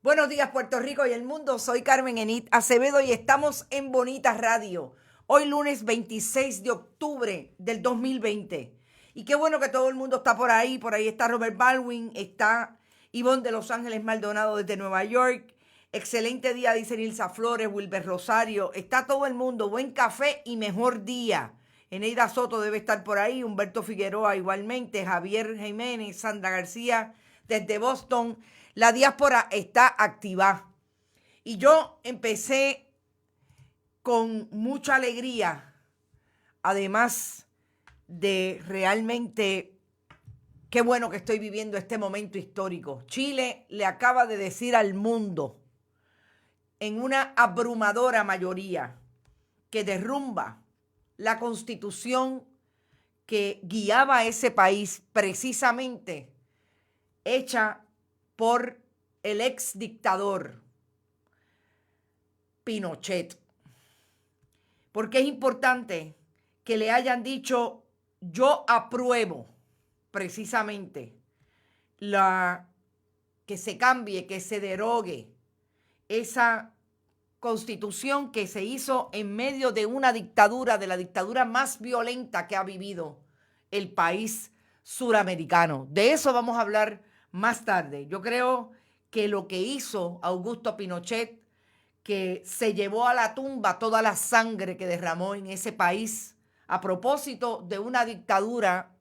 Buenos días, Puerto Rico y el mundo. Soy Carmen Enit Acevedo y estamos en Bonita Radio. Hoy lunes 26 de octubre del 2020. Y qué bueno que todo el mundo está por ahí. Por ahí está Robert Baldwin, está Ivonne de Los Ángeles Maldonado desde Nueva York. Excelente día, dice Nilsa Flores, Wilber Rosario. Está todo el mundo. Buen café y mejor día. Eneida Soto debe estar por ahí. Humberto Figueroa igualmente. Javier Jiménez, Sandra García desde Boston. La diáspora está activa. Y yo empecé con mucha alegría, además de realmente qué bueno que estoy viviendo este momento histórico. Chile le acaba de decir al mundo, en una abrumadora mayoría, que derrumba la Constitución que guiaba a ese país, precisamente hecha por el ex dictador Pinochet. Porque es importante que le hayan dicho: yo apruebo precisamente que se cambie, que se derogue esa constitución que se hizo en medio de una dictadura, de la dictadura más violenta que ha vivido el país suramericano. De eso vamos a hablar más tarde. Yo creo que lo que hizo Augusto Pinochet, que se llevó a la tumba toda la sangre que derramó en ese país a propósito de una dictadura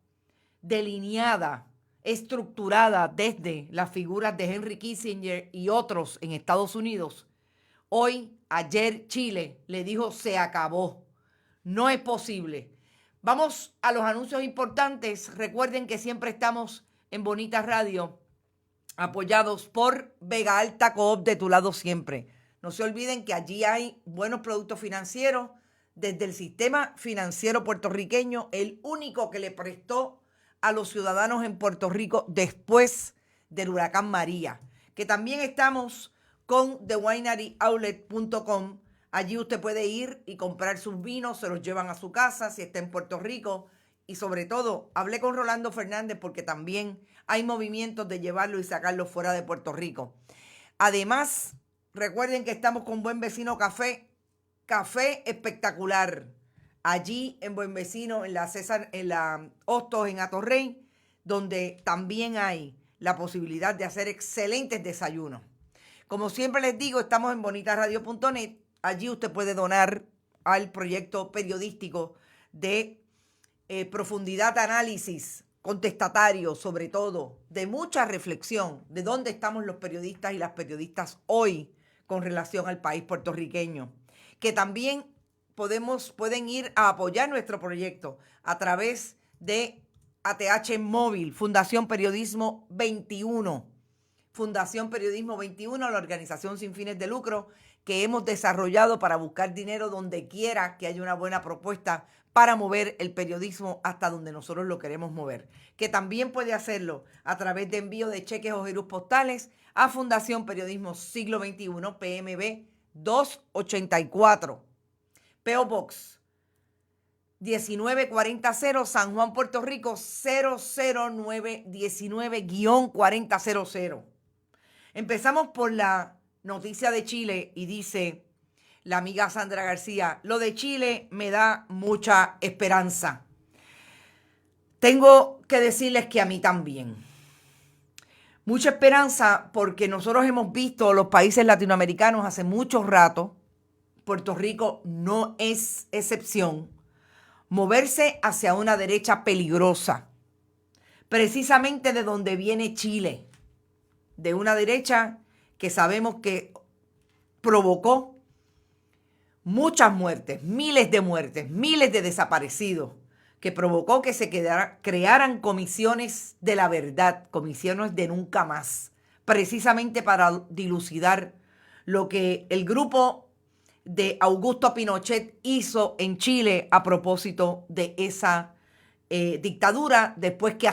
delineada, estructurada desde las figuras de Henry Kissinger y otros en Estados Unidos. Ayer Chile le dijo: se acabó, no es posible. Vamos a los anuncios importantes. Recuerden que siempre estamos en Bonita Radio, apoyados por Vega Alta Coop, de tu lado siempre. No se olviden que allí hay buenos productos financieros desde el sistema financiero puertorriqueño, el único que le prestó a los ciudadanos en Puerto Rico después del huracán María. Que también estamos con thewineryoutlet.com. Allí usted puede ir y comprar sus vinos, se los llevan a su casa si está en Puerto Rico. Y sobre todo, hablé con Rolando Fernández porque también hay movimientos de llevarlo y sacarlo fuera de Puerto Rico. Además, recuerden que estamos con Buen Vecino Café, café espectacular. Allí en Buen Vecino, en la Hostos en Atorrey, donde también hay la posibilidad de hacer excelentes desayunos. Como siempre les digo, estamos en bonitaradio.net. Allí usted puede donar al proyecto periodístico de profundidad, análisis, contestatario, sobre todo, de mucha reflexión de dónde estamos los periodistas y las periodistas hoy con relación al país puertorriqueño. Que también pueden ir a apoyar nuestro proyecto a través de ATH Móvil, Fundación Periodismo 21. Fundación Periodismo 21, la organización sin fines de lucro que hemos desarrollado para buscar dinero donde quiera que haya una buena propuesta para mover el periodismo hasta donde nosotros lo queremos mover. Que también puede hacerlo a través de envío de cheques o giros postales a Fundación Periodismo Siglo XXI, PMB 284, P.O. Box 19400, San Juan, Puerto Rico 00919-4000. Empezamos por la noticia de Chile y dice la amiga Sandra García: lo de Chile me da mucha esperanza. Tengo que decirles que a mí también. Mucha esperanza porque nosotros hemos visto los países latinoamericanos hace mucho rato, Puerto Rico no es excepción, moverse hacia una derecha peligrosa, precisamente de donde viene Chile, de una derecha que sabemos que provocó muchas muertes, miles de desaparecidos, que provocó que se crearan comisiones de la verdad, comisiones de nunca más, precisamente para dilucidar lo que el grupo de Augusto Pinochet hizo en Chile a propósito de esa dictadura, después que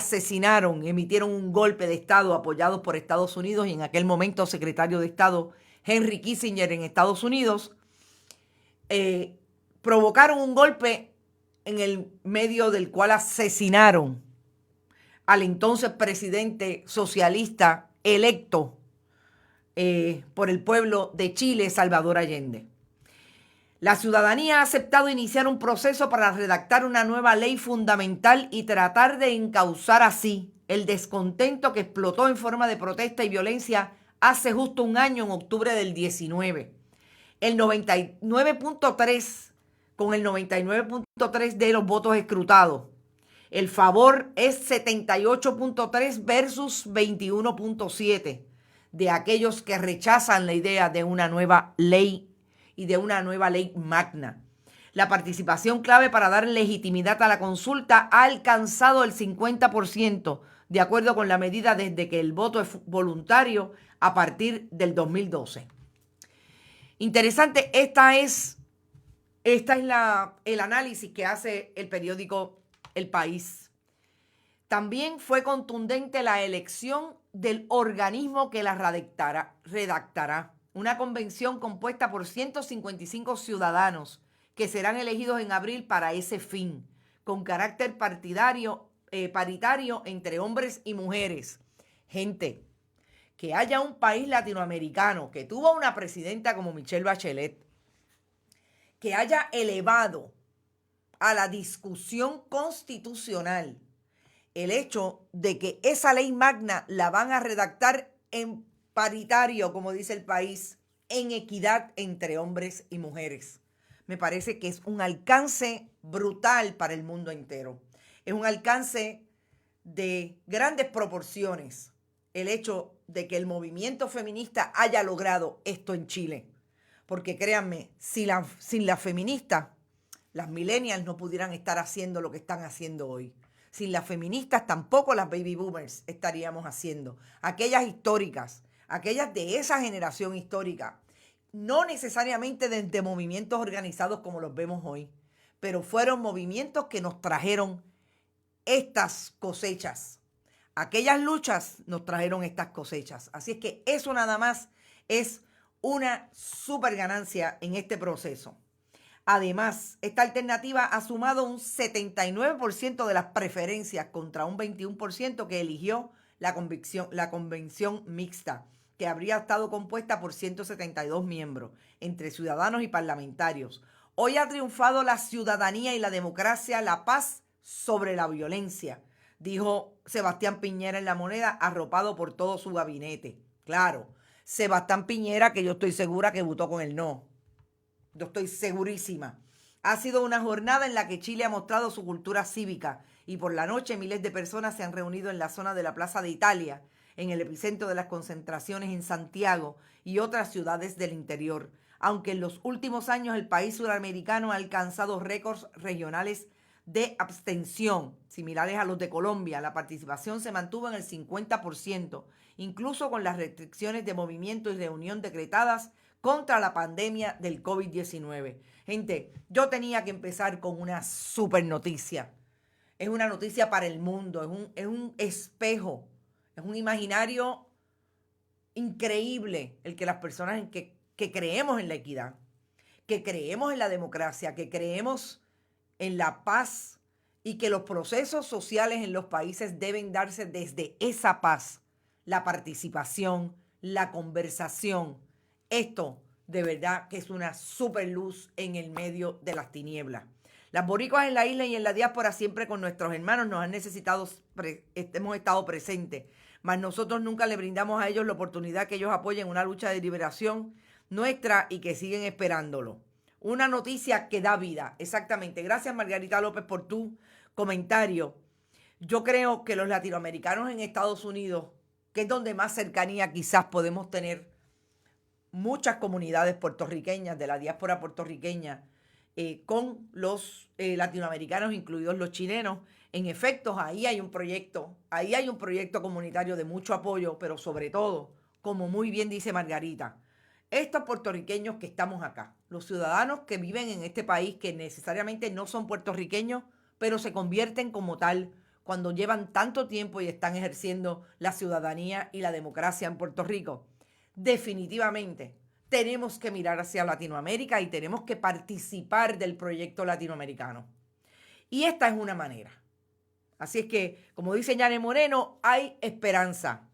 emitieron un golpe de Estado apoyados por Estados Unidos y en aquel momento secretario de Estado Henry Kissinger en Estados Unidos, provocaron un golpe en el medio del cual asesinaron al entonces presidente socialista electo por el pueblo de Chile, Salvador Allende. La ciudadanía ha aceptado iniciar un proceso para redactar una nueva ley fundamental y tratar de encauzar así el descontento que explotó en forma de protesta y violencia hace justo un año, en octubre del 19. El 99.3 con el 99.3 de los votos escrutados. El favor es 78.3 versus 21.7 de aquellos que rechazan la idea de una nueva ley y de una nueva ley magna. La participación clave para dar legitimidad a la consulta ha alcanzado el 50%, de acuerdo con la medida desde que el voto es voluntario a partir del 2012. Interesante, esta es el análisis que hace el periódico El País. También fue contundente la elección del organismo que la redactará. Una convención compuesta por 155 ciudadanos que serán elegidos en abril para ese fin, con carácter paritario entre hombres y mujeres. Gente, que haya un país latinoamericano que tuvo una presidenta como Michelle Bachelet, que haya elevado a la discusión constitucional el hecho de que esa ley magna la van a redactar en paritario, como dice El País, en equidad entre hombres y mujeres. Me parece que es un alcance brutal para el mundo entero. Es un alcance de grandes proporciones el hecho de que el movimiento feminista haya logrado esto en Chile. Porque créanme, sin las feministas, las millennials no pudieran estar haciendo lo que están haciendo hoy. Sin las feministas tampoco las baby boomers estaríamos haciendo. Aquellas históricas, aquellas de esa generación histórica, no necesariamente desde movimientos organizados como los vemos hoy, pero fueron movimientos que nos trajeron estas cosechas. Aquellas luchas nos trajeron estas cosechas. Así es que eso nada más es una super ganancia en este proceso. Además, esta alternativa ha sumado un 79% de las preferencias contra un 21% que eligió la convención mixta, que habría estado compuesta por 172 miembros, entre ciudadanos y parlamentarios. Hoy ha triunfado la ciudadanía y la democracia, la paz sobre la violencia, dijo Sebastián Piñera en La Moneda, arropado por todo su gabinete. Claro, Sebastián Piñera, que yo estoy segura que votó con el no. Yo estoy segurísima. Ha sido una jornada en la que Chile ha mostrado su cultura cívica y por la noche miles de personas se han reunido en la zona de la Plaza de Italia, en el epicentro de las concentraciones en Santiago y otras ciudades del interior. Aunque en los últimos años el país suramericano ha alcanzado récords regionales de abstención, similares a los de Colombia, la participación se mantuvo en el 50%, incluso con las restricciones de movimiento y reunión decretadas contra la pandemia del COVID-19. Gente, yo tenía que empezar con una super noticia. Es una noticia para el mundo, es un espejo, es un imaginario increíble el que las personas que creemos en la equidad, que creemos en la democracia, que creemos en la paz y que los procesos sociales en los países deben darse desde esa paz, la participación, la conversación. Esto de verdad que es una super luz en el medio de las tinieblas. Las boricuas en la isla y en la diáspora siempre con nuestros hermanos nos han necesitado, hemos estado presentes, mas nosotros nunca le brindamos a ellos la oportunidad que ellos apoyen una lucha de liberación nuestra y que siguen esperándolo. Una noticia que da vida, exactamente. Gracias, Margarita López, por tu comentario. Yo creo que los latinoamericanos en Estados Unidos, que es donde más cercanía quizás podemos tener, muchas comunidades puertorriqueñas, de la diáspora puertorriqueña, con los latinoamericanos, incluidos los chilenos. En efecto, ahí hay un proyecto comunitario de mucho apoyo, pero sobre todo, como muy bien dice Margarita, estos puertorriqueños que estamos acá, los ciudadanos que viven en este país, que necesariamente no son puertorriqueños, pero se convierten como tal cuando llevan tanto tiempo y están ejerciendo la ciudadanía y la democracia en Puerto Rico. Definitivamente tenemos que mirar hacia Latinoamérica y tenemos que participar del proyecto latinoamericano. Y esta es una manera. Así es que, como dice Yane Moreno, hay esperanza.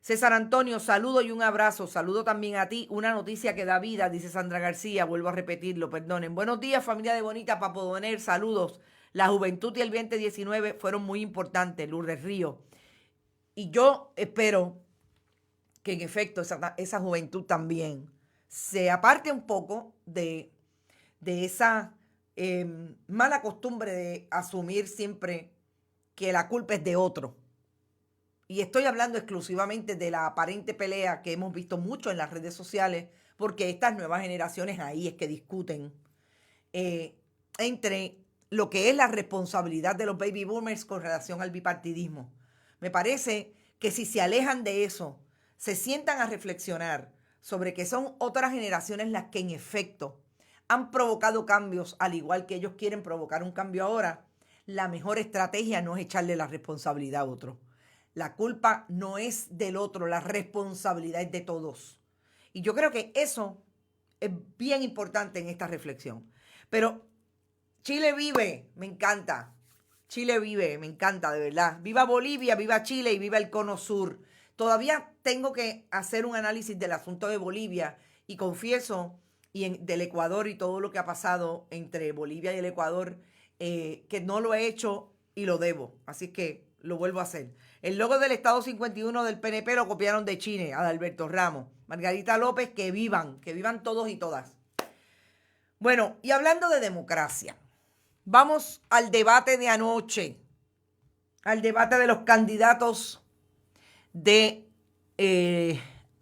César Antonio, saludo y un abrazo. Saludo también a ti. Una noticia que da vida, dice Sandra García. Vuelvo a repetirlo, perdonen. Buenos días, familia de Bonita Papodoner. Saludos. La juventud y el 2019 fueron muy importantes, Lourdes Río. Y yo espero que en efecto esa juventud también se aparte un poco de esa mala costumbre de asumir siempre que la culpa es de otro. Y estoy hablando exclusivamente de la aparente pelea que hemos visto mucho en las redes sociales, porque estas nuevas generaciones ahí es que discuten entre lo que es la responsabilidad de los baby boomers con relación al bipartidismo. Me parece que si se alejan de eso, se sientan a reflexionar sobre que son otras generaciones las que en efecto han provocado cambios, al igual que ellos quieren provocar un cambio ahora, la mejor estrategia no es echarle la responsabilidad a otro. La culpa no es del otro, la responsabilidad es de todos. Y yo creo que eso es bien importante en esta reflexión. Pero Chile vive, me encanta. Chile vive, me encanta, de verdad. Viva Bolivia, viva Chile y viva el Cono Sur. Todavía tengo que hacer un análisis del asunto de Bolivia y confieso, del Ecuador y todo lo que ha pasado entre Bolivia y el Ecuador, que no lo he hecho y lo debo. Así que lo vuelvo a hacer. El logo del Estado 51 del PNP lo copiaron de Chile, Adalberto Ramos. Margarita López, que vivan todos y todas. Bueno, y hablando de democracia, vamos al debate de anoche, al debate de los candidatos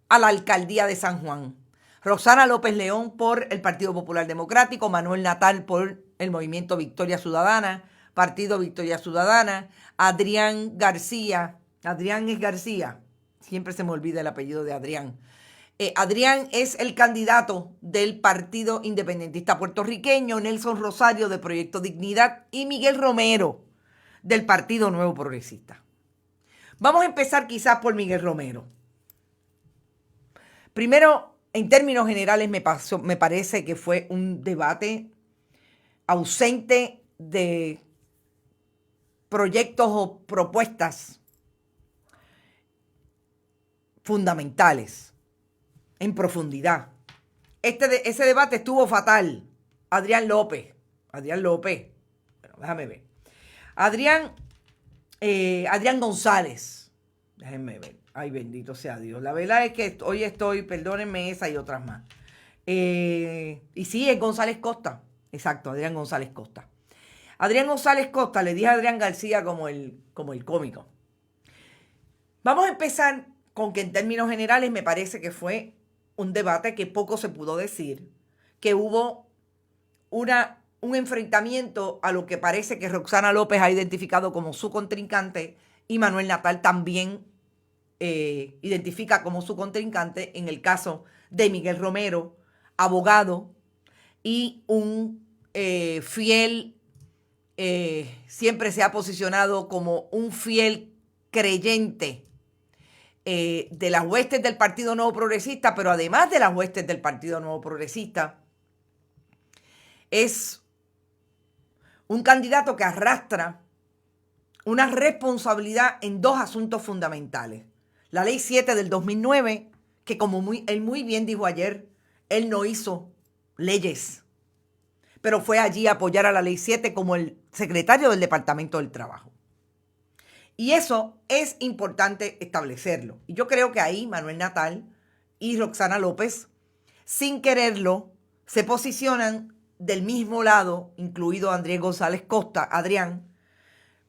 a la alcaldía de San Juan. Roxana López León por el Partido Popular Democrático, Manuel Natal por el Movimiento Victoria Ciudadana, Partido Victoria Ciudadana, Adrián es García, siempre se me olvida el apellido de Adrián. Adrián es el candidato del Partido Independentista Puertorriqueño, Nelson Rosario de Proyecto Dignidad y Miguel Romero del Partido Nuevo Progresista. Vamos a empezar quizás por Miguel Romero. Primero, en términos generales, me parece que fue un debate ausente de proyectos o propuestas fundamentales en profundidad. Ese debate estuvo fatal. Adrián López. Bueno, déjame ver. Adrián González. Déjenme ver. Ay, bendito sea Dios. La verdad es que hoy estoy, perdónenme esa y otras más. Y sí, es González Costa. Exacto, Adrián González Costa. Adrián González Costa, le dije a Adrián García como el cómico. Vamos a empezar con que en términos generales me parece que fue un debate que poco se pudo decir, que hubo un enfrentamiento a lo que parece que Roxana López ha identificado como su contrincante y Manuel Natal también identifica como su contrincante en el caso de Miguel Romero, abogado y un fiel, siempre se ha posicionado como un fiel creyente de las huestes del Partido Nuevo Progresista, pero además de las huestes del Partido Nuevo Progresista, es un candidato que arrastra una responsabilidad en dos asuntos fundamentales. La Ley 7 del 2009, que como él muy bien dijo ayer, él no hizo leyes, pero fue allí a apoyar a la Ley 7 como el secretario del Departamento del Trabajo. Y eso es importante establecerlo. Y yo creo que ahí Manuel Natal y Roxana López, sin quererlo, se posicionan del mismo lado, incluido Adrián González Costa,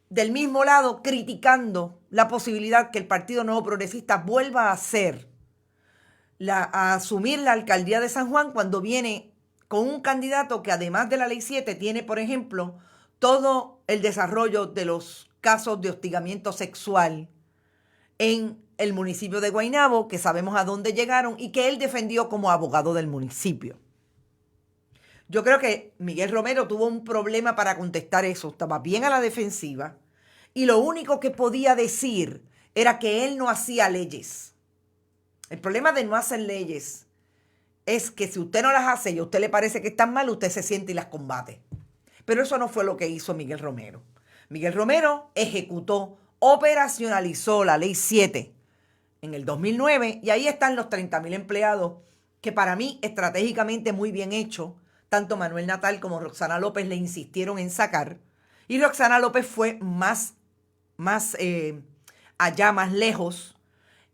del mismo lado criticando la posibilidad que el Partido Nuevo Progresista vuelva a asumir la alcaldía de San Juan cuando viene con un candidato que además de la Ley 7 tiene, por ejemplo, todo el desarrollo de los casos de hostigamiento sexual en el municipio de Guaynabo, que sabemos a dónde llegaron y que él defendió como abogado del municipio. Yo creo que Miguel Romero tuvo un problema para contestar eso, estaba bien a la defensiva y lo único que podía decir era que él no hacía leyes. El problema de no hacer leyes es que si usted no las hace y a usted le parece que están mal, usted se siente y las combate. Pero eso no fue lo que hizo Miguel Romero. Miguel Romero ejecutó, operacionalizó la Ley 7 en el 2009, y ahí están los 30,000 empleados, que para mí estratégicamente muy bien hecho, tanto Manuel Natal como Roxana López le insistieron en sacar, y Roxana López fue más allá, más lejos,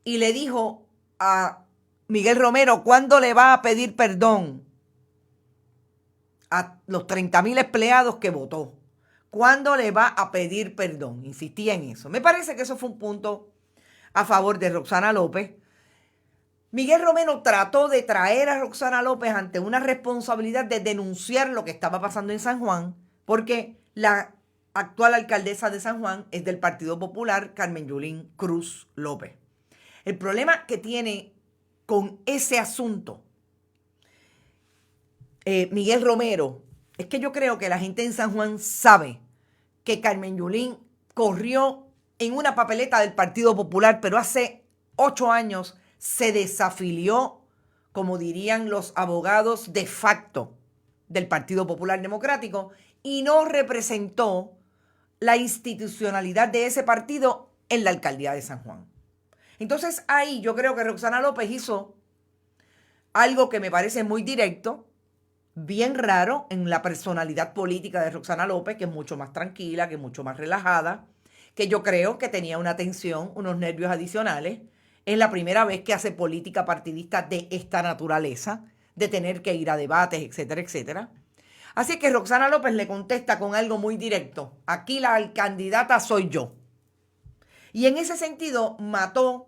y le dijo a Miguel Romero, ¿cuándo le va a pedir perdón a los 30,000 empleados que votó? ¿Cuándo le va a pedir perdón? Insistía en eso. Me parece que eso fue un punto a favor de Roxana López. Miguel Romero trató de traer a Roxana López ante una responsabilidad de denunciar lo que estaba pasando en San Juan, porque la actual alcaldesa de San Juan es del Partido Popular, Carmen Yulín Cruz López. El problema que tiene con ese asunto Miguel Romero es que yo creo que la gente en San Juan sabe que Carmen Yulín corrió en una papeleta del Partido Popular, pero hace 8 años se desafilió, como dirían los abogados de facto del Partido Popular Democrático, y no representó la institucionalidad de ese partido en la alcaldía de San Juan. Entonces ahí yo creo que Roxana López hizo algo que me parece muy directo, bien raro en la personalidad política de Roxana López, que es mucho más tranquila, que es mucho más relajada, que yo creo que tenía una tensión, unos nervios adicionales. Es la primera vez que hace política partidista de esta naturaleza, de tener que ir a debates, etcétera, etcétera. Así que Roxana López le contesta con algo muy directo. Aquí la candidata soy yo. Y en ese sentido mató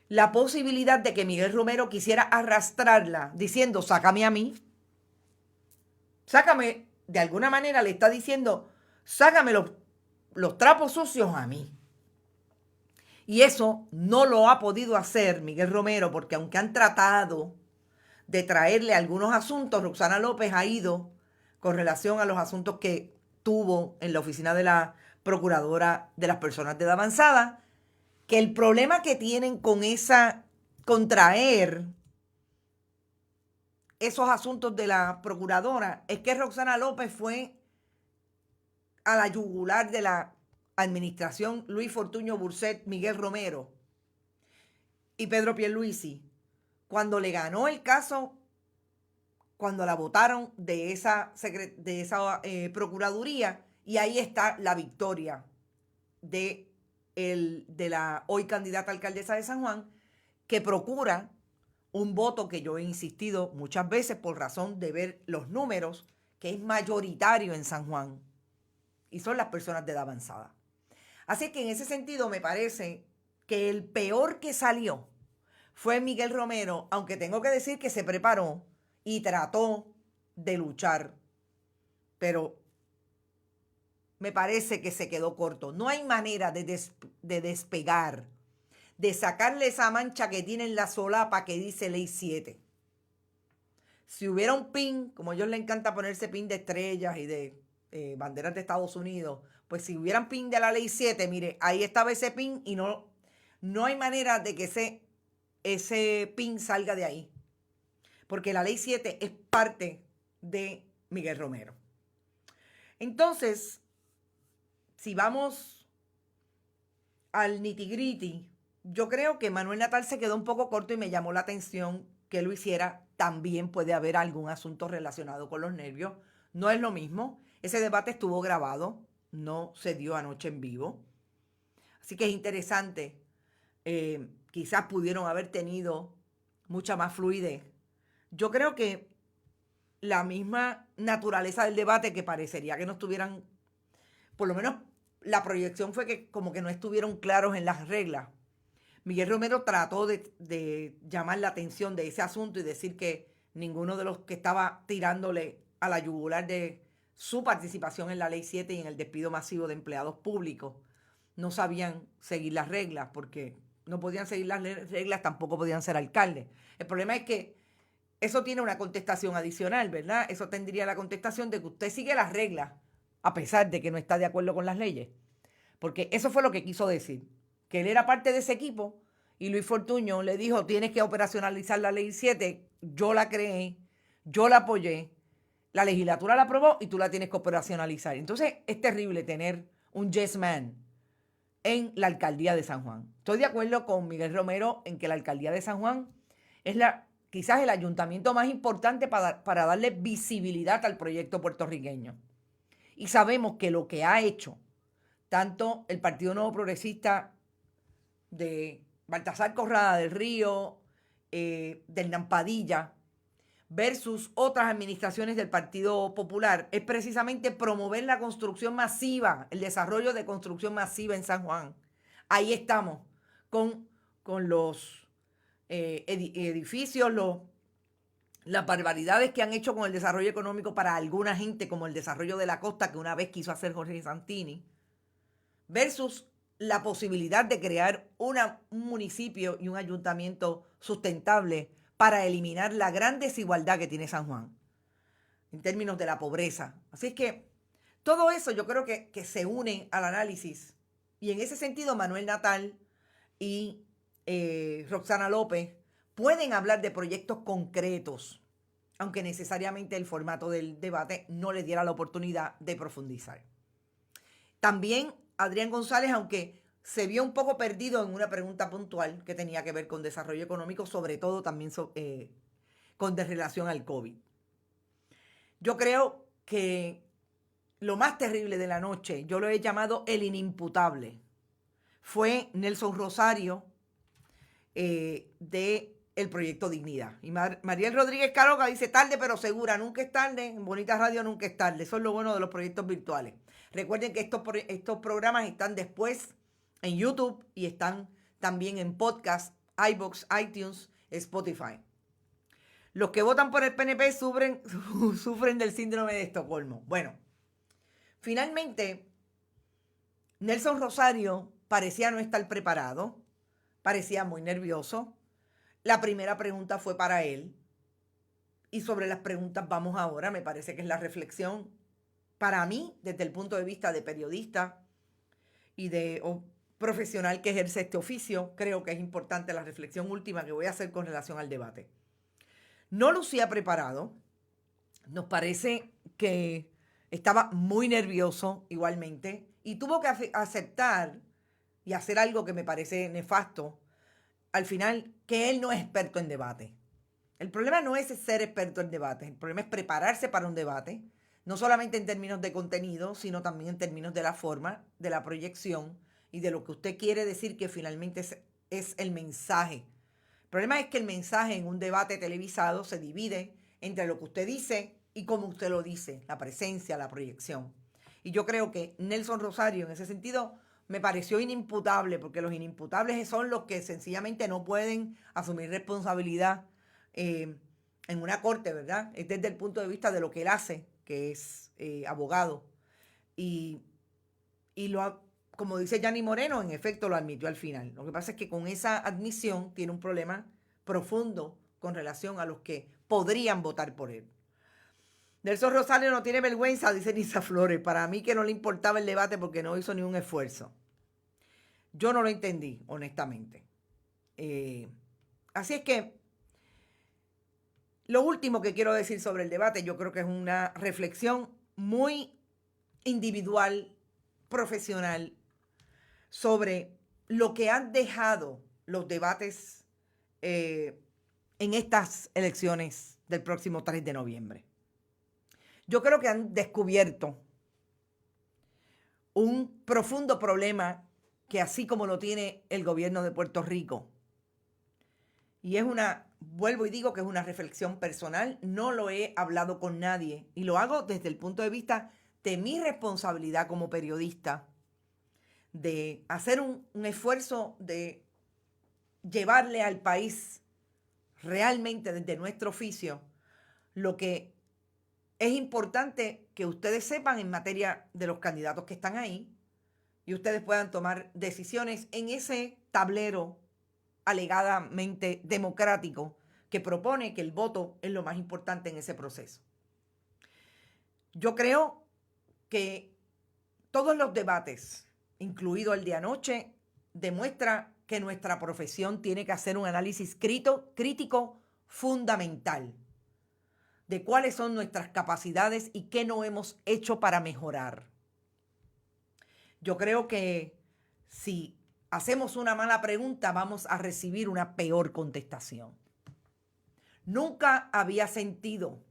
la posibilidad de que Miguel Romero quisiera arrastrarla diciendo, sácame a mí. Sácame, de alguna manera le está diciendo, sácame los trapos sucios a mí. Y eso no lo ha podido hacer Miguel Romero, porque aunque han tratado de traerle algunos asuntos, Roxana López ha ido con relación a los asuntos que tuvo en la oficina de la Procuradora de las Personas de Edad Avanzada, que el problema que tienen con traer esos asuntos de la Procuradora es que Roxana López fue a la yugular de la administración Luis Fortuño Burset, Miguel Romero y Pedro Pierluisi, cuando le ganó el caso, cuando la votaron de esa procuraduría, y ahí está la victoria de la hoy candidata alcaldesa de San Juan, que procura un voto que yo he insistido muchas veces por razón de ver los números, que es mayoritario en San Juan, y son las personas de edad avanzada. Así que en ese sentido me parece que el peor que salió fue Miguel Romero, aunque tengo que decir que se preparó y trató de luchar, pero me parece que se quedó corto. No hay manera de despegar, de sacarle esa mancha que tiene en la solapa que dice Ley 7. Si hubiera un pin, como a ellos les encanta ponerse pin de estrellas y de banderas de Estados Unidos, pues si hubieran pin de la Ley 7, mire, ahí estaba ese pin y no hay manera de que ese pin salga de ahí. Porque la Ley 7 es parte de Miguel Romero. Entonces, si vamos al nitty-gritty, yo creo que Manuel Natal se quedó un poco corto y me llamó la atención que lo hiciera. También puede haber algún asunto relacionado con los nervios. No es lo mismo. Ese debate estuvo grabado, no se dio anoche en vivo. Así que es interesante. Quizás pudieron haber tenido mucha más fluidez. Yo creo que la misma naturaleza del debate, que parecería que no estuvieran, por lo menos la proyección fue que como que no estuvieron claros en las reglas. Miguel Romero trató de llamar la atención de ese asunto y decir que ninguno de los que estaba tirándole a la yugular de su participación en la Ley 7 y en el despido masivo de empleados públicos no sabían seguir las reglas, porque no podían seguir las reglas, tampoco podían ser alcaldes. El problema es que eso tiene una contestación adicional, ¿verdad? Eso tendría la contestación de que usted sigue las reglas a pesar de que no está de acuerdo con las leyes. Porque eso fue lo que quiso decir, que él era parte de ese equipo y Luis Fortuño le dijo, tienes que operacionalizar la Ley 7, yo la creé, yo la apoyé, la legislatura la aprobó y tú la tienes que operacionalizar. Entonces es terrible tener un yes man en la alcaldía de San Juan. Estoy de acuerdo con Miguel Romero en que la alcaldía de San Juan es quizás el ayuntamiento más importante para darle visibilidad al proyecto puertorriqueño. Y sabemos que lo que ha hecho tanto el Partido Nuevo Progresista de Baltasar Corrada del Río, de Hernán Padilla, versus otras administraciones del Partido Popular, es precisamente promover la construcción masiva, el desarrollo de construcción masiva en San Juan. Ahí estamos con los edificios, las barbaridades que han hecho con el desarrollo económico para alguna gente, como el desarrollo de la costa que una vez quiso hacer Jorge Santini, versus la posibilidad de crear un municipio y un ayuntamiento sustentable para eliminar la gran desigualdad que tiene San Juan en términos de la pobreza. Así es que todo eso yo creo que se une al análisis. Y en ese sentido, Manuel Natal y Roxana López pueden hablar de proyectos concretos, aunque necesariamente el formato del debate no les diera la oportunidad de profundizar. También Adrián González, aunque se vio un poco perdido en una pregunta puntual que tenía que ver con desarrollo económico, sobre todo también con relación al COVID. Yo creo que lo más terrible de la noche, yo lo he llamado el inimputable, fue Nelson Rosario de el Proyecto Dignidad. Y Mariel Rodríguez Caroga dice, tarde pero segura, nunca es tarde, en Bonita Radio nunca es tarde. Eso es lo bueno de los proyectos virtuales. Recuerden que estos programas están después en YouTube y están también en podcast, iVoox, iTunes, Spotify. Los que votan por el PNP sufren del síndrome de Estocolmo. Bueno, finalmente, Nelson Rosario parecía no estar preparado, parecía muy nervioso. La primera pregunta fue para él. Y sobre las preguntas vamos ahora. Me parece que es la reflexión para mí, desde el punto de vista de periodista y de profesional que ejerce este oficio, creo que es importante la reflexión última que voy a hacer con relación al debate. No lucía preparado. Nos parece que estaba muy nervioso igualmente y tuvo que aceptar y hacer algo que me parece nefasto al final, que él no es experto en debate. El problema no es ser experto en debate, el problema es prepararse para un debate, no solamente en términos de contenido, sino también en términos de la forma, de la proyección y de lo que usted quiere decir que finalmente es el mensaje. El problema es que el mensaje en un debate televisado se divide entre lo que usted dice y cómo usted lo dice, la presencia, la proyección. Y yo creo que Nelson Rosario, en ese sentido, me pareció inimputable, porque los inimputables son los que sencillamente no pueden asumir responsabilidad en una corte, ¿verdad? Es desde el punto de vista de lo que él hace, que es abogado. Y como dice Yanni Moreno, en efecto lo admitió al final. Lo que pasa es que con esa admisión tiene un problema profundo con relación a los que podrían votar por él. Nelson Rosario no tiene vergüenza, dice Nisa Flores. Para mí que no le importaba el debate porque no hizo ni un esfuerzo. Yo no lo entendí, honestamente. Así es que lo último que quiero decir sobre el debate, yo creo que es una reflexión muy individual, profesional, sobre lo que han dejado los debates en estas elecciones del próximo 3 de noviembre. Yo creo que han descubierto un profundo problema que así como lo tiene el gobierno de Puerto Rico, y vuelvo y digo que es una reflexión personal, no lo he hablado con nadie y lo hago desde el punto de vista de mi responsabilidad como periodista, de hacer un esfuerzo de llevarle al país realmente desde nuestro oficio lo que es importante que ustedes sepan en materia de los candidatos que están ahí y ustedes puedan tomar decisiones en ese tablero alegadamente democrático que propone que el voto es lo más importante en ese proceso. Yo creo que todos los debates, incluido el de anoche, demuestra que nuestra profesión tiene que hacer un análisis crítico fundamental de cuáles son nuestras capacidades y qué no hemos hecho para mejorar. Yo creo que si hacemos una mala pregunta, vamos a recibir una peor contestación. Nunca había sentido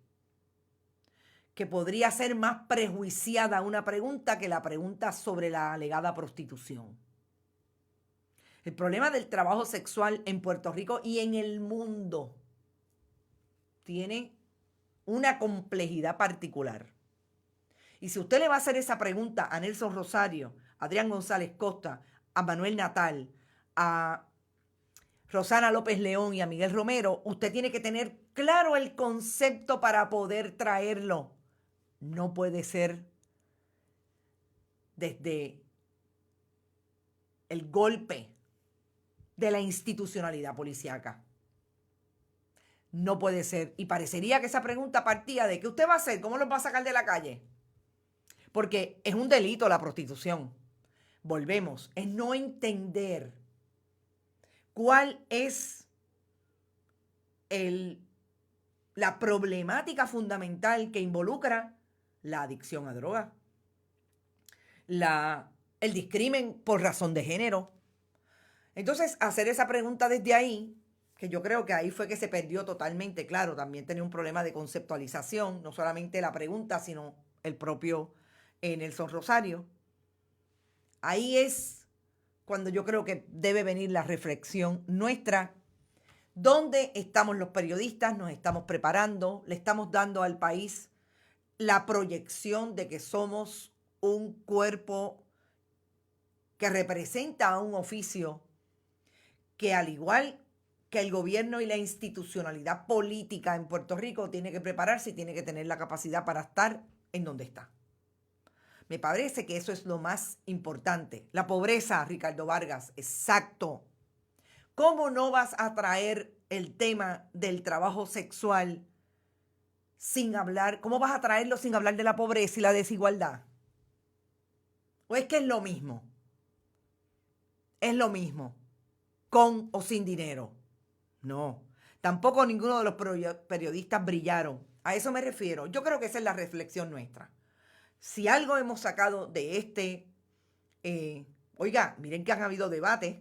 que podría ser más prejuiciada una pregunta que la pregunta sobre la alegada prostitución. El problema del trabajo sexual en Puerto Rico y en el mundo tiene una complejidad particular. Y si usted le va a hacer esa pregunta a Nelson Rosario, a Adrián González Costa, a Manuel Natal, a Rosana López León y a Miguel Romero, usted tiene que tener claro el concepto para poder traerlo. No puede ser desde el golpe de la institucionalidad policíaca. No puede ser. Y parecería que esa pregunta partía de ¿qué usted va a hacer? ¿Cómo los va a sacar de la calle? Porque es un delito la prostitución. Volvemos, es no entender cuál es la problemática fundamental que involucra la adicción a drogas, el discrimen por razón de género. Entonces, hacer esa pregunta desde ahí, que yo creo que ahí fue que se perdió totalmente, claro, también tenía un problema de conceptualización, no solamente la pregunta, sino el propio Nelson Rosario. Ahí es cuando yo creo que debe venir la reflexión nuestra. ¿Dónde estamos los periodistas? Nos estamos preparando, le estamos dando al país la proyección de que somos un cuerpo que representa a un oficio que, al igual que el gobierno y la institucionalidad política en Puerto Rico, tiene que prepararse y tiene que tener la capacidad para estar en donde está. Me parece que eso es lo más importante. La pobreza, Ricardo Vargas, exacto. ¿Cómo no vas a traer el tema del trabajo sexual sin hablar? ¿Cómo vas a traerlo sin hablar de la pobreza y la desigualdad? ¿O es que es lo mismo? Es lo mismo, con o sin dinero. No, tampoco ninguno de los periodistas brillaron. A eso me refiero. Yo creo que esa es la reflexión nuestra. Si algo hemos sacado de oiga, miren que han habido debates,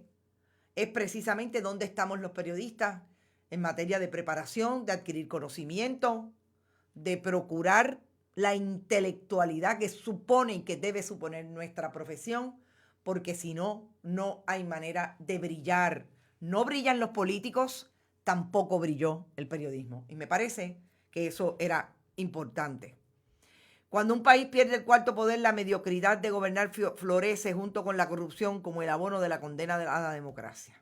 es precisamente dónde estamos los periodistas en materia de preparación, de adquirir conocimiento, de procurar la intelectualidad que supone y que debe suponer nuestra profesión, porque si no, no hay manera de brillar. No brillan los políticos, tampoco brilló el periodismo. Y me parece que eso era importante. Cuando un país pierde el cuarto poder, la mediocridad de gobernar florece junto con la corrupción como el abono de la condena de la democracia.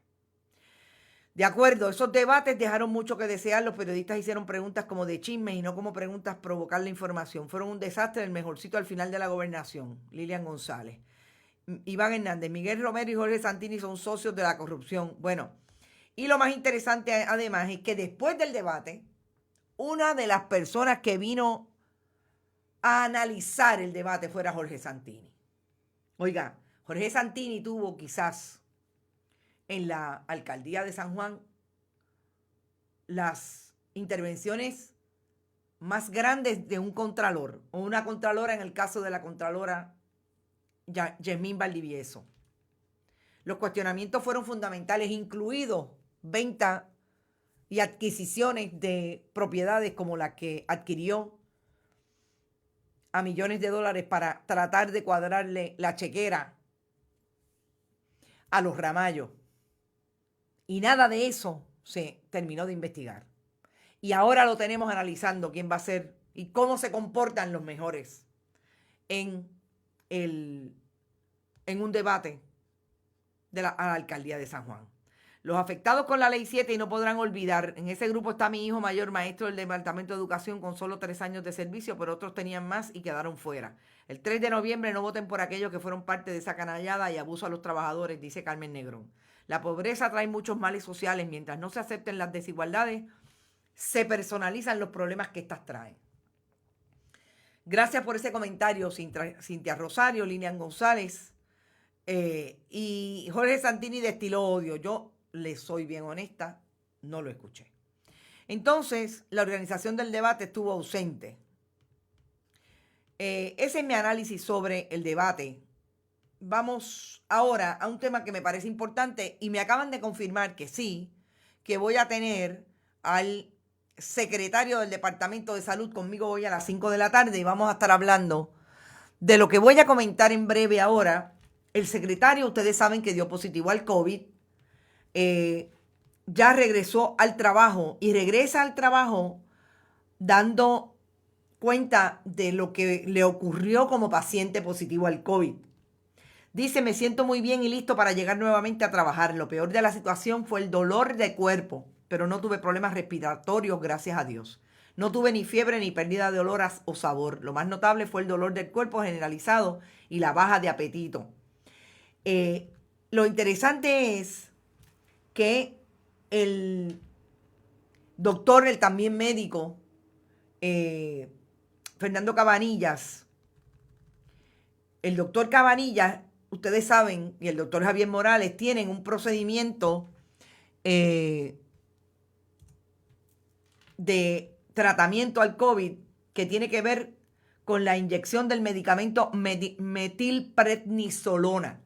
De acuerdo, esos debates dejaron mucho que desear. Los periodistas hicieron preguntas como de chismes y no como preguntas provocar la información. Fueron un desastre, el mejorcito al final de la gobernación. Lilian González. Iván Hernández, Miguel Romero y Jorge Santini son socios de la corrupción. Bueno, y lo más interesante además es que después del debate, una de las personas que vino a analizar el debate fuera Jorge Santini. Oiga, Jorge Santini tuvo quizás en la alcaldía de San Juan las intervenciones más grandes de un contralor o una contralora, en el caso de la contralora Yasmín Valdivieso. Los cuestionamientos fueron fundamentales, incluidos venta y adquisiciones de propiedades como la que adquirió a millones de dólares para tratar de cuadrarle la chequera a los Ramallo. Y nada de eso se terminó de investigar. Y ahora lo tenemos analizando quién va a ser y cómo se comportan los mejores en un debate a la alcaldía de San Juan. Los afectados con la Ley 7 y no podrán olvidar, en ese grupo está mi hijo mayor, maestro del Departamento de Educación con solo 3 años de servicio, pero otros tenían más y quedaron fuera. El 3 de noviembre no voten por aquellos que fueron parte de esa canallada y abuso a los trabajadores, dice Carmen Negrón. La pobreza trae muchos males sociales. Mientras no se acepten las desigualdades, se personalizan los problemas que éstas traen. Gracias por ese comentario, Cintia Rosario, Lilian González y Jorge Santini destiló odio. Yo le soy bien honesta, no lo escuché. Entonces, la organización del debate estuvo ausente. Ese es mi análisis sobre el debate vamos ahora a un tema que me parece importante y me acaban de confirmar que sí, que voy a tener al secretario del Departamento de Salud conmigo hoy a las 5 de la tarde y vamos a estar hablando de lo que voy a comentar en breve ahora. El secretario, ustedes saben que dio positivo al COVID, ya regresó al trabajo y regresa al trabajo dando cuenta de lo que le ocurrió como paciente positivo al COVID. Dice, me siento muy bien y listo para llegar nuevamente a trabajar. Lo peor de la situación fue el dolor de cuerpo, pero no tuve problemas respiratorios, gracias a Dios. No tuve ni fiebre ni pérdida de olor o sabor. Lo más notable fue el dolor del cuerpo generalizado y la baja de apetito. Lo interesante es que el doctor, el también médico, Fernando Cabanillas, el doctor Cabanillas, ustedes saben, y el doctor Javier Morales tienen un procedimiento de tratamiento al COVID que tiene que ver con la inyección del medicamento metilprednisolona.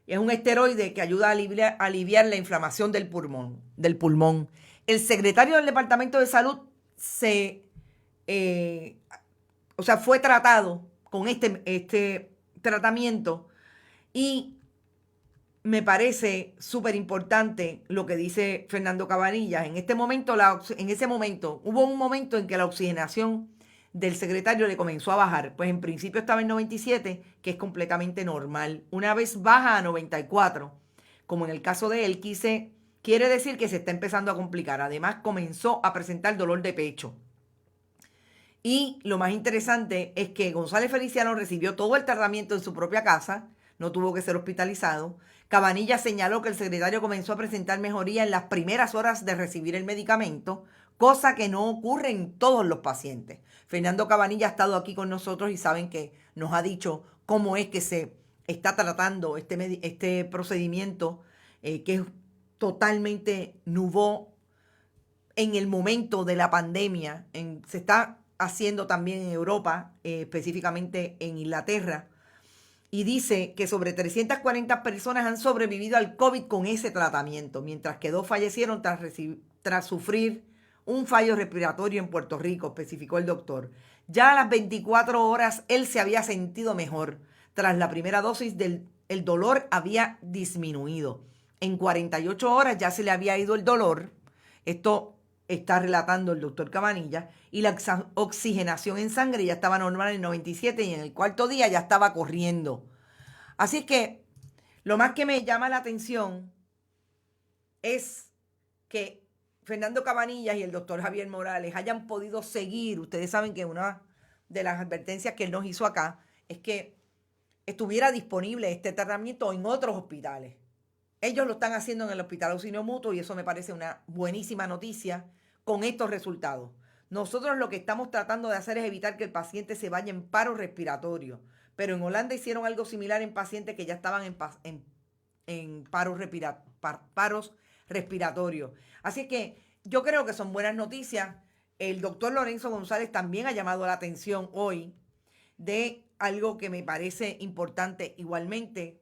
Es un esteroide que ayuda a aliviar la inflamación del pulmón. El secretario del Departamento de Salud fue tratado con este tratamiento y me parece súper importante lo que dice Fernando Cabanillas. En ese momento hubo un momento en que la oxigenación del secretario le comenzó a bajar. Pues en principio estaba en 97, que es completamente normal. Una vez baja a 94, como en el caso de él, quiere decir que se está empezando a complicar. Además, comenzó a presentar dolor de pecho. Y lo más interesante es que González Feliciano recibió todo el tratamiento en su propia casa, no tuvo que ser hospitalizado. Cabanillas señaló que el secretario comenzó a presentar mejoría en las primeras horas de recibir el medicamento, cosa que no ocurre en todos los pacientes. Fernando Cabanillas ha estado aquí con nosotros y saben que nos ha dicho cómo es que se está tratando este procedimiento que es totalmente nuevo en el momento de la pandemia. Se está haciendo también en Europa, específicamente en Inglaterra, y dice que sobre 340 personas han sobrevivido al COVID con ese tratamiento, mientras que 2 fallecieron tras sufrir un fallo respiratorio en Puerto Rico, especificó el doctor. Ya a las 24 horas él se había sentido mejor. Tras la primera dosis el dolor había disminuido. En 48 horas ya se le había ido el dolor. Esto está relatando el doctor Cabanillas, y la oxigenación en sangre ya estaba normal en 97 y en el cuarto día ya estaba corriendo. Así es que lo más que me llama la atención es que Fernando Cabanillas y el doctor Javier Morales hayan podido seguir. Ustedes saben que una de las advertencias que él nos hizo acá es que estuviera disponible este tratamiento en otros hospitales. Ellos lo están haciendo en el Hospital Auxilio Mutuo y eso me parece una buenísima noticia con estos resultados. Nosotros lo que estamos tratando de hacer es evitar que el paciente se vaya en paro respiratorio, pero en Holanda hicieron algo similar en pacientes que ya estaban en paros respiratorios. Así que yo creo que son buenas noticias. El doctor Lorenzo González también ha llamado la atención hoy de algo que me parece importante igualmente,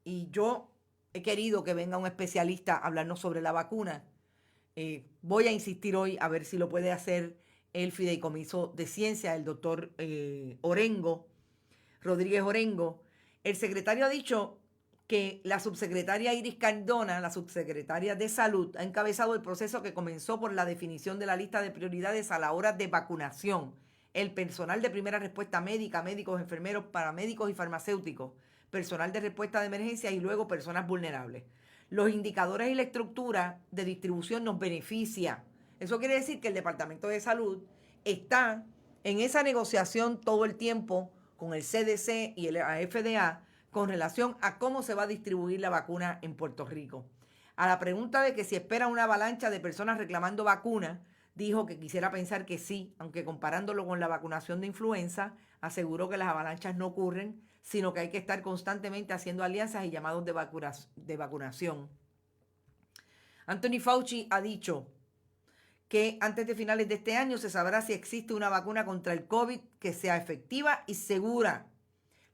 y yo he querido que venga un especialista a hablarnos sobre la vacuna. Voy a insistir hoy a ver si lo puede hacer el Fideicomiso de Ciencia, el doctor Rodríguez Orengo. El secretario ha dicho que la subsecretaria Iris Cardona, la subsecretaria de Salud, ha encabezado el proceso que comenzó por la definición de la lista de prioridades a la hora de vacunación. El personal de primera respuesta médica, médicos, enfermeros, paramédicos y farmacéuticos, personal de respuesta de emergencia y luego personas vulnerables. Los indicadores y la estructura de distribución nos beneficia. Eso quiere decir que el Departamento de Salud está en esa negociación todo el tiempo con el CDC y la FDA con relación a cómo se va a distribuir la vacuna en Puerto Rico. A la pregunta de que si espera una avalancha de personas reclamando vacuna, dijo que quisiera pensar que sí, aunque comparándolo con la vacunación de influenza, aseguró que las avalanchas no ocurren, sino que hay que estar constantemente haciendo alianzas y llamados de vacunación. Anthony Fauci ha dicho que antes de finales de este año se sabrá si existe una vacuna contra el COVID que sea efectiva y segura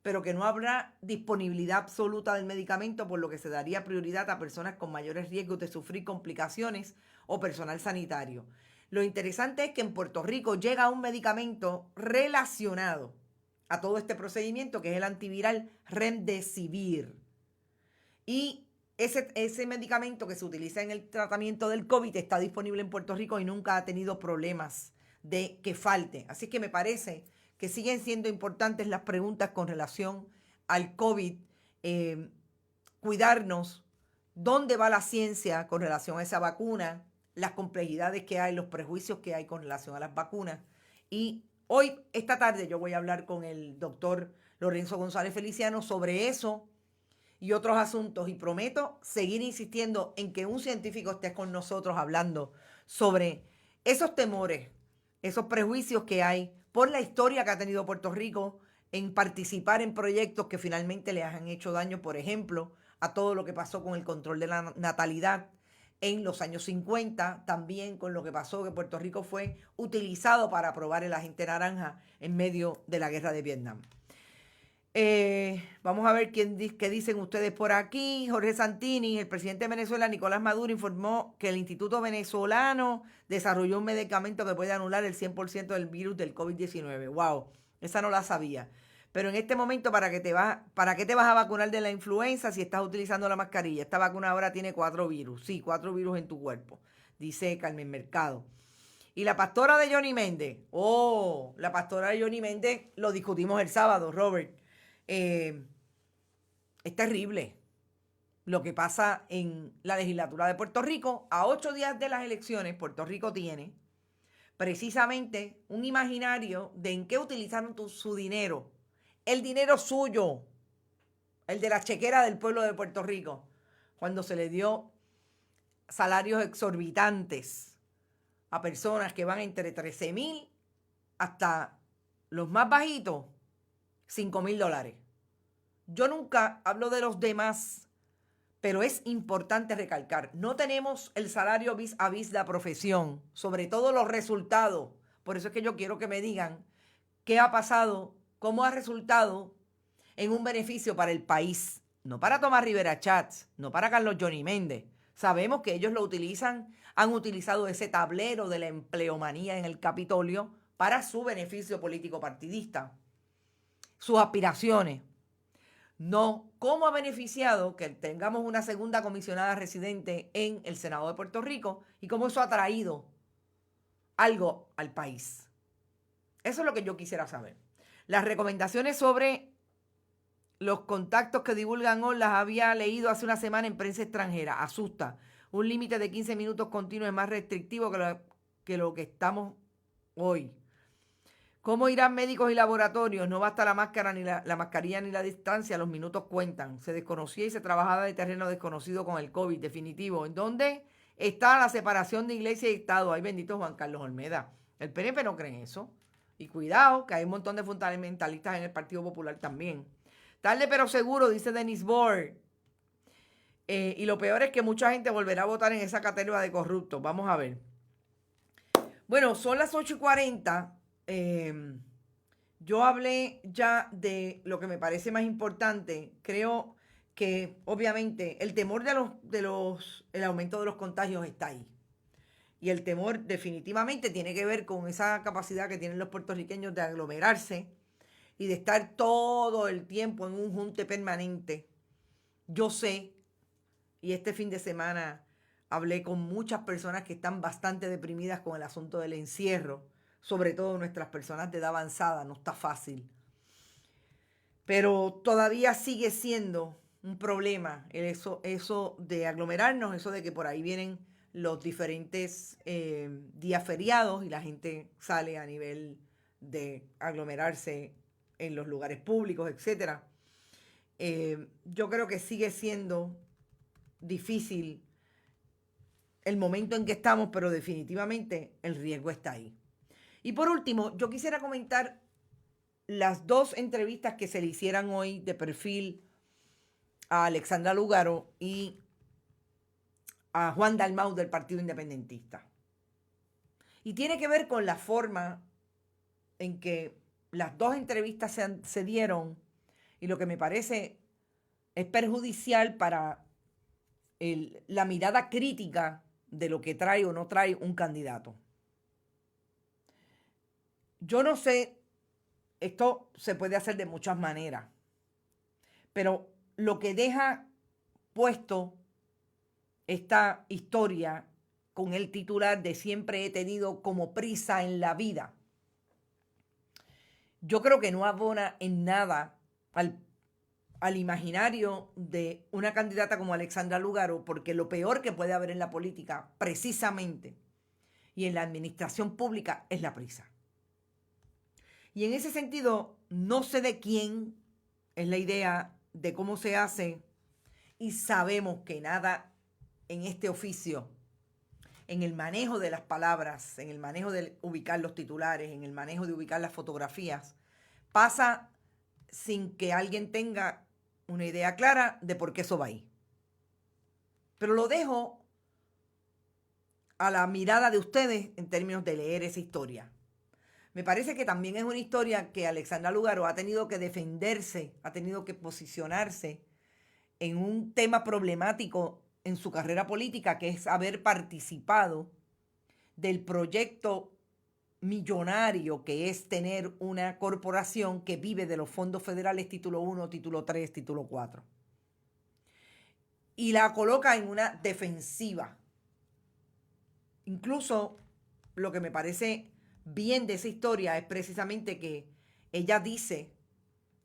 pero que no habrá disponibilidad absoluta del medicamento, por lo que se daría prioridad a personas con mayores riesgos de sufrir complicaciones o personal sanitario. Lo interesante es que en Puerto Rico llega un medicamento relacionado a todo este procedimiento, que es el antiviral Remdesivir. Y ese medicamento que se utiliza en el tratamiento del COVID está disponible en Puerto Rico y nunca ha tenido problemas de que falte. Así que me parece que siguen siendo importantes las preguntas con relación al COVID, cuidarnos, dónde va la ciencia con relación a esa vacuna, las complejidades que hay, los prejuicios que hay con relación a las vacunas. Y hoy, esta tarde, yo voy a hablar con el doctor Lorenzo González Feliciano sobre eso y otros asuntos, y prometo seguir insistiendo en que un científico esté con nosotros hablando sobre esos temores, esos prejuicios que hay por la historia que ha tenido Puerto Rico en participar en proyectos que finalmente le han hecho daño, por ejemplo, a todo lo que pasó con el control de la natalidad en los años 50, también con lo que pasó que Puerto Rico fue utilizado para aprobar el agente naranja en medio de la guerra de Vietnam. Vamos a ver qué dicen ustedes por aquí. Jorge Santini, el presidente de Venezuela, Nicolás Maduro, informó que el Instituto Venezolano desarrolló un medicamento que puede anular el 100% del virus del COVID-19. Wow, esa no la sabía. Pero en este momento, ¿para qué te vas a vacunar de la influenza si estás utilizando la mascarilla? Esta vacuna ahora tiene 4 virus. Sí, 4 virus en tu cuerpo, dice Carmen Mercado. Y la pastora de Johnny Méndez. Oh, la pastora de Johnny Méndez lo discutimos el sábado, Robert. Es terrible lo que pasa en la legislatura de Puerto Rico. A 8 días de las elecciones, Puerto Rico tiene precisamente un imaginario de en qué utilizaron su dinero. El dinero suyo, el de la chequera del pueblo de Puerto Rico, cuando se le dio salarios exorbitantes a personas que van entre 13,000 hasta los más bajitos, $5,000. Yo nunca hablo de los demás, pero es importante recalcar, no tenemos el salario vis a vis de la profesión, sobre todo los resultados. Por eso es que yo quiero que me digan qué ha pasado, cómo ha resultado en un beneficio para el país, no para Tomás Rivera Chats, no para Carlos Johnny Méndez. Sabemos que ellos lo utilizan, han utilizado ese tablero de la empleomanía en el Capitolio para su beneficio político partidista, sus aspiraciones. No, ¿cómo ha beneficiado que tengamos una segunda comisionada residente en el Senado de Puerto Rico y cómo eso ha traído algo al país? Eso es lo que yo quisiera saber. Las recomendaciones sobre los contactos que divulgan hoy las había leído hace una semana en prensa extranjera. Asusta. Un límite de 15 minutos continuos es más restrictivo que lo que estamos hoy. ¿Cómo irán médicos y laboratorios? No basta la máscara, ni la mascarilla, ni la distancia. Los minutos cuentan. Se desconocía y se trabajaba de terreno desconocido con el COVID, definitivo. ¿En dónde está la separación de iglesia y Estado? Ay, bendito Juan Carlos Olmeda. El PNP no cree en eso. Y cuidado, que hay un montón de fundamentalistas en el Partido Popular también. Tarde pero seguro, dice Dennis Bohr. Y lo peor es que mucha gente volverá a votar en esa categoría de corruptos. Vamos a ver. Bueno, son las 8:40. Yo hablé ya de lo que me parece más importante. Creo que obviamente el temor el aumento de los contagios está ahí. Y el temor definitivamente tiene que ver con esa capacidad que tienen los puertorriqueños de aglomerarse y de estar todo el tiempo en un junte permanente. Yo sé, y este fin de semana hablé con muchas personas que están bastante deprimidas con el asunto del encierro, sobre todo nuestras personas de edad avanzada, no está fácil. Pero todavía sigue siendo un problema eso de aglomerarnos, eso de que por ahí vienen los diferentes días feriados y la gente sale a nivel de aglomerarse en los lugares públicos, etc. Yo creo que sigue siendo difícil el momento en que estamos, pero definitivamente el riesgo está ahí. Y por último, yo quisiera comentar las 2 entrevistas que se le hicieran hoy de perfil a Alexandra Lúgaro y a Juan Dalmau del Partido Independentista. Y tiene que ver con la forma en que las 2 entrevistas se dieron Y lo que me parece es perjudicial para la mirada crítica de lo que trae o no trae un candidato. Yo no sé, esto se puede hacer de muchas maneras, pero lo que deja puesto esta historia con el titular de siempre he tenido como prisa en la vida, yo creo que no abona en nada al imaginario de una candidata como Alexandra Lugaro, porque lo peor que puede haber en la política, precisamente, y en la administración pública, es la prisa. Y en ese sentido, no sé de quién es la idea de cómo se hace, y sabemos que nada en este oficio, en el manejo de las palabras, en el manejo de ubicar los titulares, en el manejo de ubicar las fotografías, pasa sin que alguien tenga una idea clara de por qué eso va ahí. Pero lo dejo a la mirada de ustedes en términos de leer esa historia. Me parece que también es una historia que Alexandra Lugaro ha tenido que defenderse, ha tenido que posicionarse en un tema problemático en su carrera política, que es haber participado del proyecto millonario que es tener una corporación que vive de los fondos federales título 1, título 3, título 4. Y la coloca en una defensiva. Incluso lo que me parece bien de esa historia es precisamente que ella dice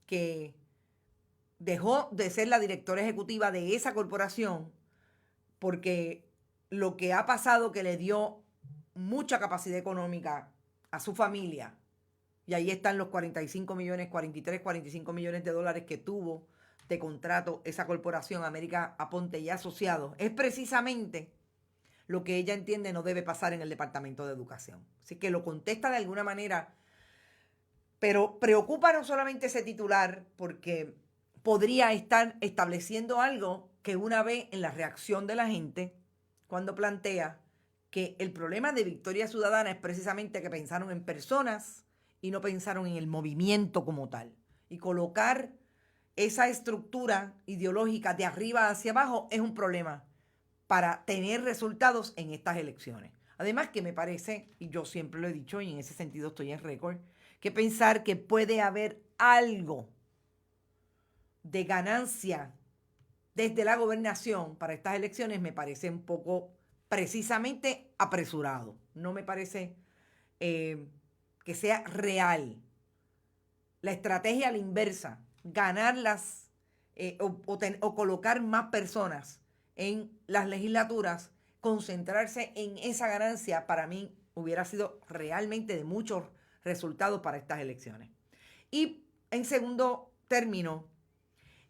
que dejó de ser la directora ejecutiva de esa corporación porque lo que ha pasado que le dio mucha capacidad económica a su familia, y ahí están los 45 millones, 43, 45 millones de dólares que tuvo de contrato esa corporación América Aponte y Asociados, es precisamente lo que ella entiende no debe pasar en el Departamento de Educación. Así que lo contesta de alguna manera, pero preocupa no solamente ese titular, porque podría estar estableciendo algo que una vez en la reacción de la gente, cuando plantea que el problema de Victoria Ciudadana es precisamente que pensaron en personas y no pensaron en el movimiento como tal. Y colocar esa estructura ideológica de arriba hacia abajo es un problema para tener resultados en estas elecciones. Además que me parece, y yo siempre lo he dicho y en ese sentido estoy en récord, que pensar que puede haber algo de ganancia desde la gobernación para estas elecciones me parece un poco precisamente apresurado. No me parece que sea real. La estrategia a la inversa, ganarlas o colocar más personas en las legislaturas, concentrarse en esa ganancia, para mí hubiera sido realmente de muchos resultados para estas elecciones. Y en segundo término,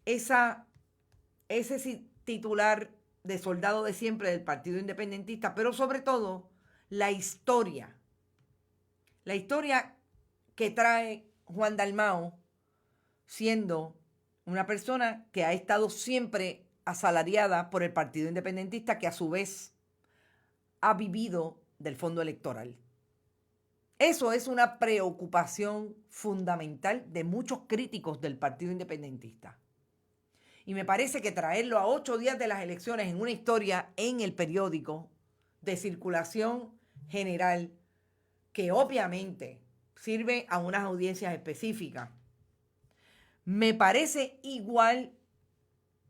ese titular de soldado de siempre del Partido Independentista, pero sobre todo la historia que trae Juan Dalmau, siendo una persona que ha estado siempre asalariada por el Partido Independentista, que a su vez ha vivido del fondo electoral. Eso es una preocupación fundamental de muchos críticos del Partido Independentista. Y me parece que traerlo a 8 días de las elecciones en una historia en el periódico de circulación general, que obviamente sirve a unas audiencias específicas, me parece igual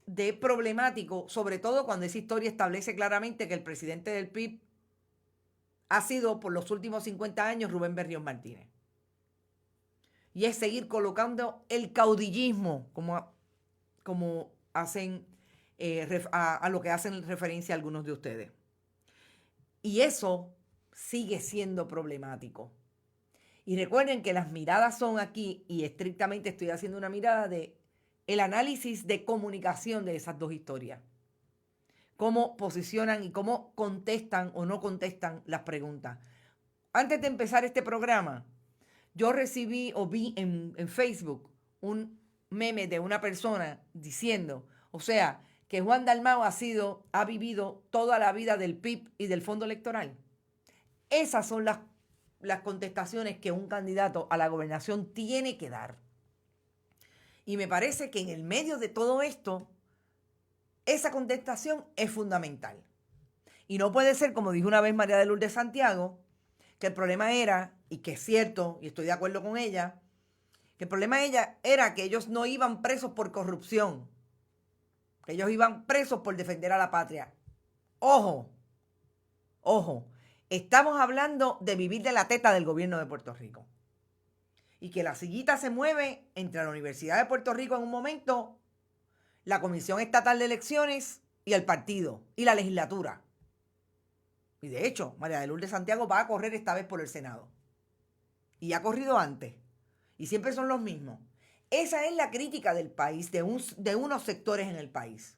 de problemático, sobre todo cuando esa historia establece claramente que el presidente del PIB ha sido por los últimos 50 años Rubén Berrios Martínez. Y es seguir colocando el caudillismo como hacen a lo que hacen referencia algunos de ustedes. Y eso sigue siendo problemático. Y recuerden que las miradas son aquí, y estrictamente estoy haciendo una mirada de el análisis de comunicación de esas dos historias. Cómo posicionan y cómo contestan o no contestan las preguntas. Antes de empezar este programa, yo recibí o vi en Facebook un meme de una persona diciendo, o sea, que Juan Dalmau ha vivido toda la vida del PIB y del fondo electoral. Esas son las contestaciones que un candidato a la gobernación tiene que dar. Y me parece que en el medio de todo esto, esa contestación es fundamental. Y no puede ser, como dijo una vez María de Lourdes Santiago, que el problema era, y que es cierto, y estoy de acuerdo con ella, que el problema de ella era que ellos no iban presos por corrupción, que ellos iban presos por defender a la patria. Ojo, ojo, estamos hablando de vivir de la teta del gobierno de Puerto Rico. Y que la sillita se mueve entre la Universidad de Puerto Rico en un momento, la Comisión Estatal de Elecciones y el partido y la legislatura. Y de hecho, María de Lourdes Santiago va a correr esta vez por el Senado. Y ha corrido antes. Y siempre son los mismos. Esa es la crítica del país, de unos sectores en el país.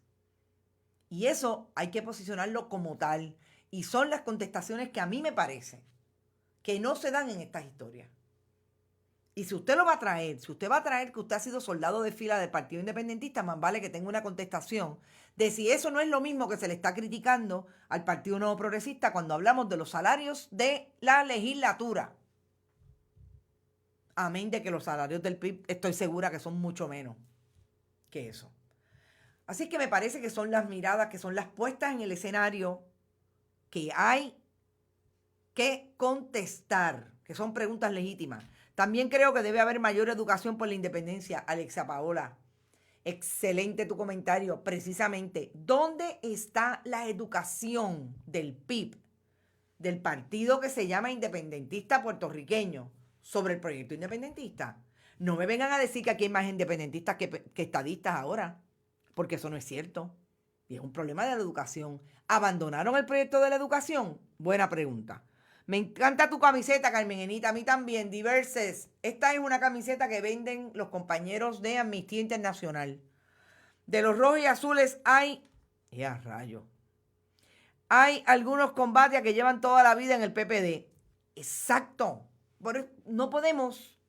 Y eso hay que posicionarlo como tal. Y son las contestaciones que a mí me parece que no se dan en estas historias. Y si usted lo va a traer, si usted va a traer que usted ha sido soldado de fila del Partido Independentista, más vale que tenga una contestación de si eso no es lo mismo que se le está criticando al Partido Nuevo Progresista cuando hablamos de los salarios de la legislatura. Amén de que los salarios del PIB estoy segura que son mucho menos que eso. Así que me parece que son las miradas, que son las puestas en el escenario que hay que contestar, que son preguntas legítimas. También creo que debe haber mayor educación por la independencia. Alexa Paola, excelente tu comentario. Precisamente, ¿dónde está la educación del PIB, del partido que se llama independentista puertorriqueño, sobre el proyecto independentista? No me vengan a decir que aquí hay más independentistas que estadistas ahora, porque eso no es cierto. Y es un problema de la educación. ¿Abandonaron el proyecto de la educación? Buena pregunta. Me encanta tu camiseta, Carmen Enita, a mí también, Diverses. Esta es una camiseta que venden los compañeros de Amnistía Internacional. De los rojos y azules hay, ¡ya rayo! Hay algunos combates que llevan toda la vida en el PPD. Exacto. Pero no podemos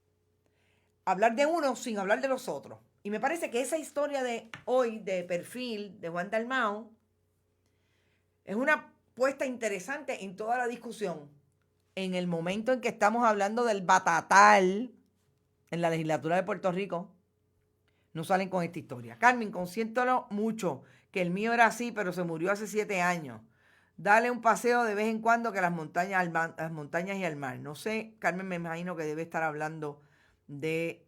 hablar de uno sin hablar de los otros. Y me parece que esa historia de hoy, de perfil de Juan Dalmau, es una puesta interesante en toda la discusión. En el momento en que estamos hablando del batatal en la legislatura de Puerto Rico, no salen con esta historia. Carmen, consiéntalo mucho, que el mío era así, pero se murió hace 7 años. Dale un paseo de vez en cuando que las montañas y al mar. No sé, Carmen, me imagino que debe estar hablando de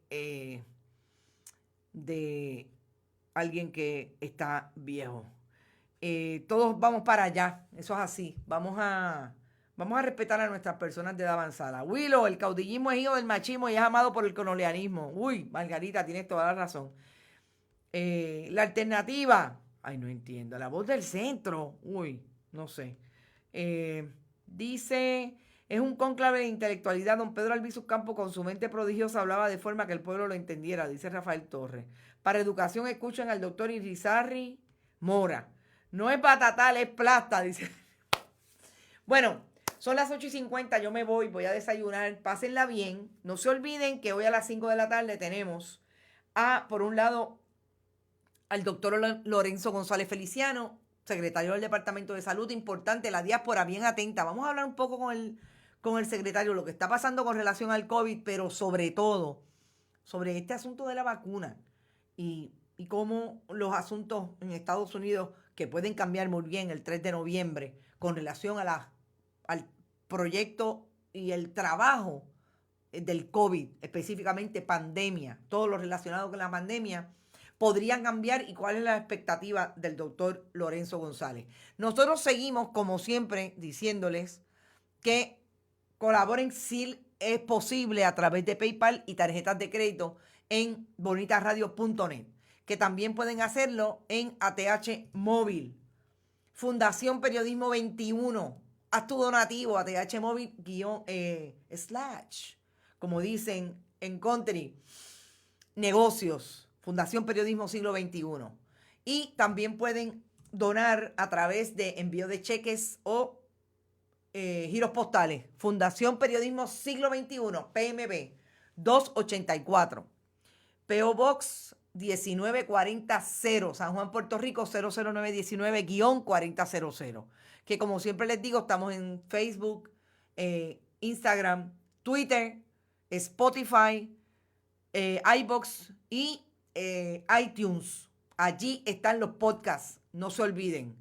alguien que está viejo. Todos vamos para allá, eso es así. Vamos a respetar a nuestras personas de edad avanzada. Willow, el caudillismo es hijo del machismo y es amado por el colonialismo. Uy, Margarita, tienes toda la razón. La alternativa, ay, no entiendo. La voz del centro, uy, no sé. Dice, es un cónclave de intelectualidad. Don Pedro Albizu Campo, con su mente prodigiosa, hablaba de forma que el pueblo lo entendiera, dice Rafael Torres. Para educación, escuchan al doctor Irizarry Mora. No es batatal, es plasta, dice. Bueno, son las 8:50, yo me voy a desayunar, pásenla bien. No se olviden que hoy a las 5 de la tarde tenemos por un lado, al doctor Lorenzo González Feliciano, secretario del Departamento de Salud, importante, la diáspora bien atenta. Vamos a hablar un poco con el secretario, lo que está pasando con relación al COVID, pero sobre todo, sobre este asunto de la vacuna y cómo los asuntos en Estados Unidos, que pueden cambiar muy bien el 3 de noviembre, con relación al proyecto y el trabajo del COVID, específicamente pandemia, todo lo relacionado con la pandemia, podrían cambiar y cuál es la expectativa del doctor Lorenzo González. Nosotros seguimos, como siempre, diciéndoles que colaboren si es posible a través de PayPal y tarjetas de crédito en bonitasradio.net, que también pueden hacerlo en ATH Móvil. Fundación Periodismo 21. Haz tu donativo a ATH Móvil / como dicen en country, negocios. Fundación Periodismo Siglo XXI. Y también pueden donar a través de envío de cheques o giros postales. Fundación Periodismo Siglo XXI, PMB 284. P.O. Box 19400, San Juan, Puerto Rico 00919-4000. Que como siempre les digo, estamos en Facebook, Instagram, Twitter, Spotify, iVoox y iTunes. Allí están los podcasts. No se olviden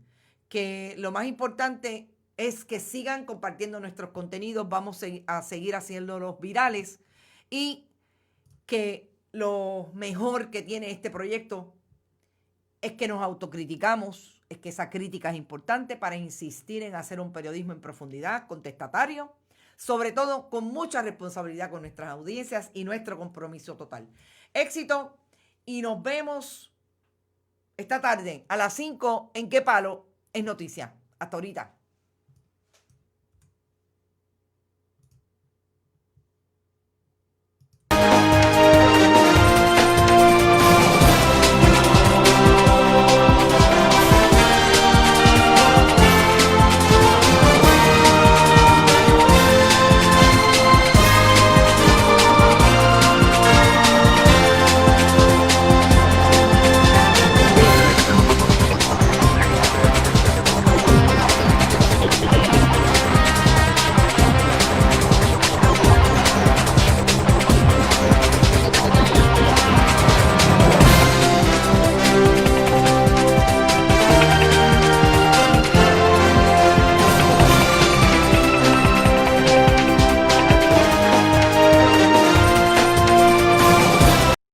que lo más importante es que sigan compartiendo nuestros contenidos. Vamos a seguir haciéndolos virales y que lo mejor que tiene este proyecto es que nos autocriticamos, es que esa crítica es importante para insistir en hacer un periodismo en profundidad, contestatario, sobre todo con mucha responsabilidad con nuestras audiencias y nuestro compromiso total. Éxito y nos vemos esta tarde a las 5 en Qué Palo es Noticia. Hasta ahorita.